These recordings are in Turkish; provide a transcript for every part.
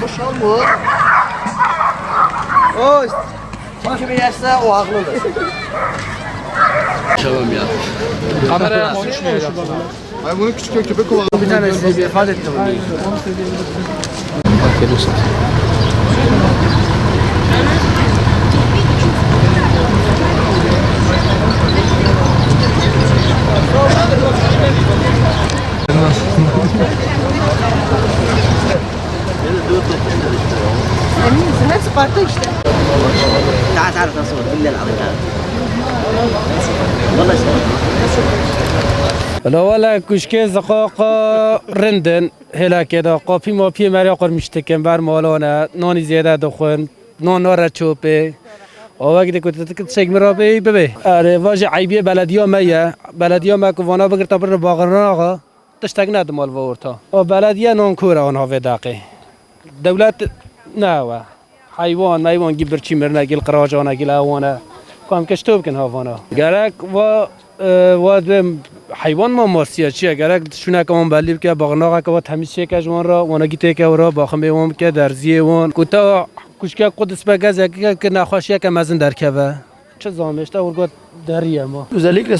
Konuşan bu. O kim yerse o haklıdır. Tamam ya. Kameraya konuşmuyor. Ay bunu küçük köpek kovalıyor. Bir tanesi bir ifade etti bunu. Geliyorsun. Emin misin? Hepsi parkta işte. تعال نصور بالليل على والله لا ولا كشكي زقاق رندن هلا كده قافي ما في مريا قر مشتكن بر مالانه نانی زیاده دخون نان نار چوبه وقتی كنت تشيك مرابي ببي اره واجه عيبيه بلديه ميه بلديه ما كوانا بغير تبر باغرناغا تشتغنا دمال ورتا و بلديه نون كورا اونها في داقي دولت ناوا حيوان مايوان جبر چی مرنا گل قراجانا گل اوانا کام کشتوب کن هاوانا گرک و حیوان ما مارسیه چیه گرک شونه که من بلیب که باغناغه که تمیز که جوان را وانا گیته که ورا باخم بیوم که درزیه وان کوتا کشکه قدس بگز که نخواشیه که مزن در که چه زامشته ورگات deriye ama. Özellikle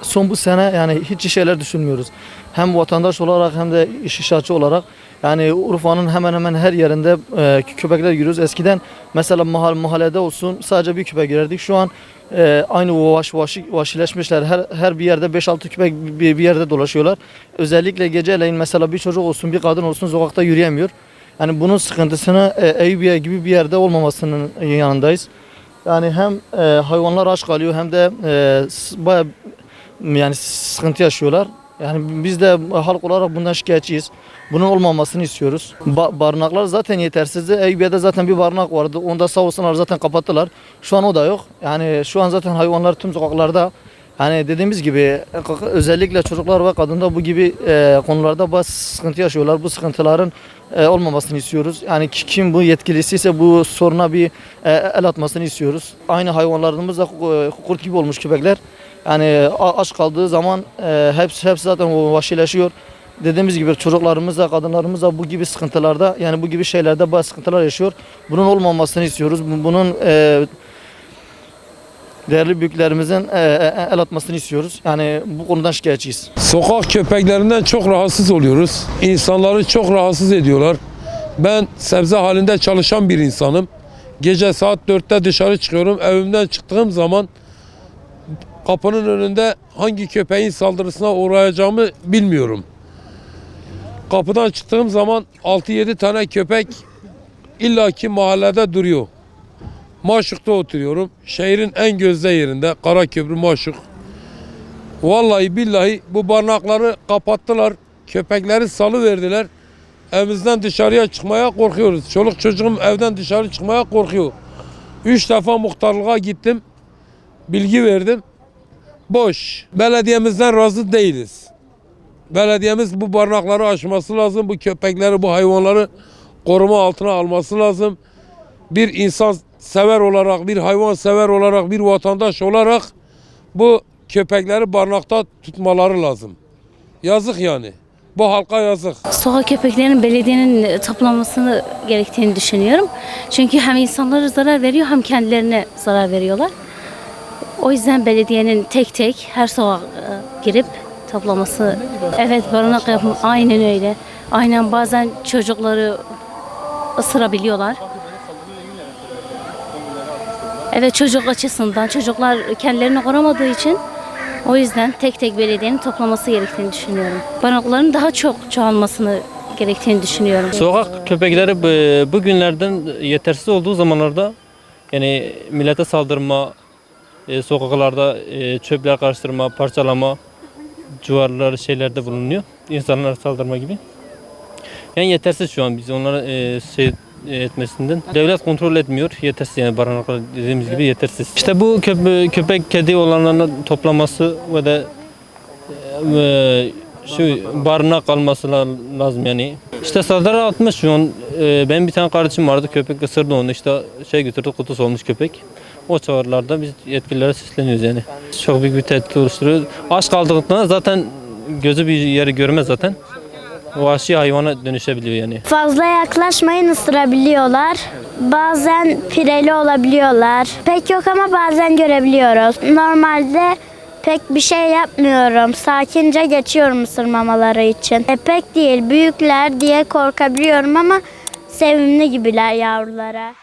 son bu sene yani hiç şeyler düşünmüyoruz. Hem vatandaş olarak hem de iş inşaatçı olarak yani Urfa'nın hemen hemen her yerinde köpekler görüyoruz. Eskiden mesela mahallede olsun sadece bir köpek görerdik. Şu an aynı vahşileşmişler. Her bir yerde 5-6 köpek bir yerde dolaşıyorlar. Özellikle geceleyin mesela bir çocuk olsun bir kadın olsun sokakta yürüyemiyor. Yani bunun sıkıntısını Eyüpiye gibi bir yerde olmamasının yanındayız. Yani hem hayvanlar aç kalıyor hem de bayağı yani sıkıntı yaşıyorlar. Yani biz de halk olarak bundan şikayetçiyiz. Bunun olmamasını istiyoruz. Barınaklar zaten yetersizdi. Eyüpiye'de zaten bir barınak vardı. Onda sağ olsunlar zaten kapattılar. Şu an o da yok. Yani şu an zaten hayvanlar tüm sokaklarda. Yani dediğimiz gibi özellikle çocuklar ve kadınlar bu gibi konularda bazı sıkıntı yaşıyorlar. Bu sıkıntıların olmamasını istiyoruz. Yani kim bu yetkilisiyse bu soruna bir el atmasını istiyoruz. Aynı hayvanlarımız da kurt gibi olmuş köpekler. Yani aç kaldığı zaman hepsi zaten vahşileşiyor. Dediğimiz gibi çocuklarımız da kadınlarımız da bu gibi sıkıntılarda yani bu gibi şeylerde bazı sıkıntılar yaşıyor. Bunun olmamasını istiyoruz. Bunun değerli büyüklerimizin el atmasını istiyoruz. Yani bu konudan şikayetçiyiz. Sokak köpeklerinden çok rahatsız oluyoruz. İnsanları çok rahatsız ediyorlar. Ben sebze halinde çalışan bir insanım. Gece saat 4'te dışarı çıkıyorum. Evimden çıktığım zaman kapının önünde hangi köpeğin saldırısına uğrayacağımı bilmiyorum. Kapıdan çıktığım zaman 6-7 tane köpek illaki mahallede duruyor. Maşuk'ta oturuyorum. Şehrin en gözde yerinde. Karaköprü Maşuk. Vallahi billahi bu barınakları kapattılar. Köpekleri salıverdiler. Evimizden dışarıya çıkmaya korkuyoruz. Çoluk çocuğum evden dışarı çıkmaya korkuyor. 3 defa muhtarlığa gittim. Bilgi verdim. Boş. Belediyemizden razı değiliz. Belediyemiz bu barınakları açması lazım. Bu köpekleri, bu hayvanları koruma altına alması lazım. Bir insan sever olarak, bir hayvan sever olarak, bir vatandaş olarak bu köpekleri barınakta tutmaları lazım. Yazık yani. Bu halka yazık. Sokak köpeklerinin belediyenin toplamasını gerektiğini düşünüyorum. Çünkü hem insanlara zarar veriyor hem kendilerine zarar veriyorlar. O yüzden belediyenin tek tek her sokağa girip toplaması. Evet, barınak yapma aynen öyle. Aynen bazen çocukları ısırabiliyorlar. Evet, çocuk açısından çocuklar kendilerini koramadığı için o yüzden tek tek belediyenin toplaması gerektiğini düşünüyorum. Barınakların daha çok çoğalmasını gerektiğini düşünüyorum. Sokak köpekleri bugünlerden yetersiz olduğu zamanlarda yani millete saldırma, sokaklarda çöpler karıştırma, parçalama, civarları şeylerde bulunuyor. İnsanlara saldırma gibi. Yani yetersiz şu an biz onlara etmesinden. Devlet kontrol etmiyor. Yetersiz yani barınaklar dediğimiz gibi yetersiz. İşte bu köpek kedi olanların toplaması ve de şu barınak alması lazım yani. İşte saldırı atmış şu an. Benim bir tane kardeşim vardı, köpek ısırdı onu, işte götürdü, kutusu olmuş köpek. O çağrılarda biz yetkililere sesleniyoruz yani. Çok büyük bir tehdit oluşturuyor. Aç kaldıklarında zaten gözü bir yeri görmez zaten. vahşi hayvana dönüşebiliyor yani. Fazla yaklaşmayın, ısırabiliyorlar. Bazen pireli olabiliyorlar. Pek yok ama bazen görebiliyoruz. Normalde pek bir şey yapmıyorum. Sakince geçiyorum ısırmamaları için. Pek değil, büyükler diye korkabiliyorum ama sevimli gibiler yavrulara.